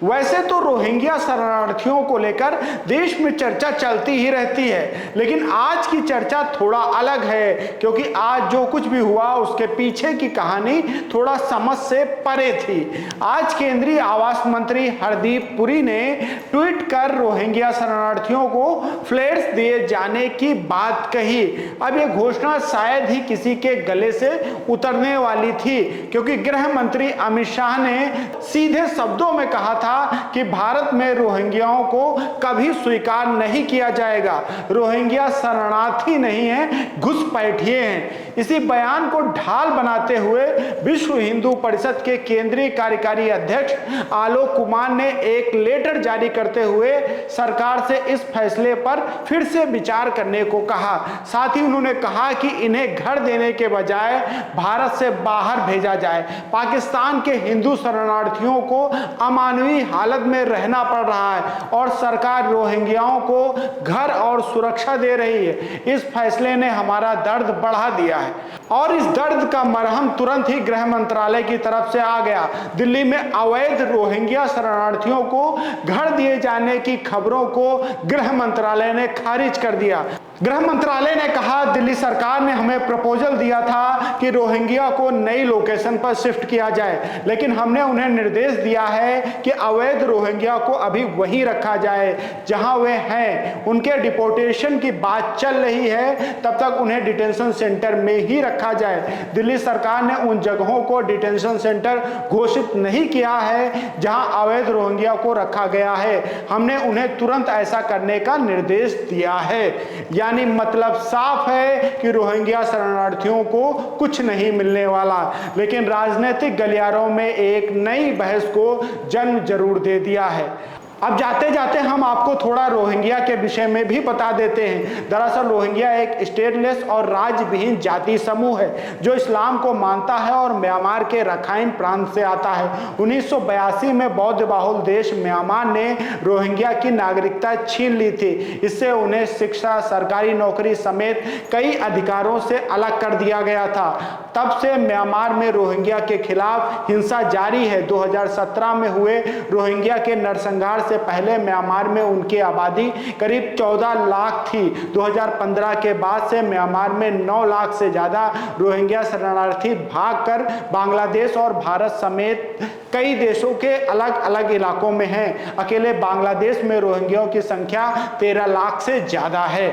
वैसे तो रोहिंग्या शरणार्थियों को लेकर देश में चर्चा चलती ही रहती है, लेकिन आज की चर्चा थोड़ा अलग है, क्योंकि आज जो कुछ भी हुआ उसके पीछे की कहानी थोड़ा समझ से परे थी। आज केंद्रीय आवास मंत्री हरदीप पुरी ने ट्वीट कर रोहिंग्या शरणार्थियों को फ्लैट्स दिए जाने की बात कही। अब यह घोषणा शायद ही किसी के गले से उतरने वाली थी, क्योंकि गृह मंत्री अमित शाह ने सीधे शब्दों में कहा था कि भारत में रोहिंग्याओं को कभी स्वीकार नहीं किया जाएगा। रोहिंग्या शरणार्थी नहीं है, घुसपैठिए हैं। इसी बयान को ढाल बनाते हुए विश्व हिंदू परिषद के केंद्रीय कार्यकारी अध्यक्ष आलोक कुमार ने एक लेटर जारी करते हुए सरकार से इस फैसले पर फिर से विचार करने को कहा। साथ ही उन्होंने कहा कि इन्हें घर देने के बजाय भारत से बाहर भेजा जाए। पाकिस्तान के हिंदू शरणार्थियों को अमानवीय हालत में रहना पड़ रहा है और सरकार रोहिंग्याओं को घर और सुरक्षा दे रही है। इस फैसले ने हमारा दर्द बढ़ा दिया है और इस दर्द का मरहम तुरंत ही गृह मंत्रालय की तरफ से आ गया। दिल्ली में अवैध रोहिंग्या शरणार्थियों को घर दिए जाने की खबरों को गृह मंत्रालय ने खारिज कर दिया। गृह मंत्रालय ने कहा, दिल्ली सरकार ने हमें प्रपोजल दिया था कि रोहिंग्या को नई लोकेशन पर शिफ्ट किया जाए, लेकिन हमने उन्हें निर्देश दिया है कि अवैध रोहिंग्या को अभी वहीं रखा जाए जहां वे हैं। उनके डिपोर्टेशन की बात चल रही है, तब तक उन्हें डिटेंशन सेंटर में ही रखा जाए। दिल्ली सरकार ने उन जगहों को डिटेंशन सेंटर घोषित नहीं किया है जहां अवैध रोहिंग्या को रखा गया है। हमने उन्हें तुरंत ऐसा करने का निर्देश दिया है। यानी मतलब साफ है कि रोहिंग्या शरणार्थियों को कुछ नहीं मिलने वाला, लेकिन राजनीतिक गलियारों में एक नई बहस को जन्म जरूर दे दिया है। अब जाते जाते हम आपको थोड़ा रोहिंग्या के विषय में भी बता देते हैं। दरअसल रोहिंग्या एक स्टेटलेस और राज्य विहीन जाति समूह है जो इस्लाम को मानता है और म्यांमार के रखाइन प्रांत से आता है। 1982 में बौद्ध बाहुल देश म्यांमार ने रोहिंग्या की नागरिकता छीन ली थी। इससे उन्हें शिक्षा, सरकारी नौकरी समेत कई अधिकारों से अलग कर दिया गया था। तब से म्यांमार में रोहिंग्या के खिलाफ हिंसा जारी है। 2017 में हुए रोहिंग्या के नरसंहार से पहले म्यांमार में उनकी आबादी करीब 14 लाख थी। 2015 के बाद से म्यांमार में 9 लाख से ज्यादा रोहिंग्या शरणार्थी भागकर बांग्लादेश और भारत समेत कई देशों के अलग अलग इलाकों में हैं। अकेले बांग्लादेश में रोहिंग्याओं की संख्या 13 लाख से ज्यादा है।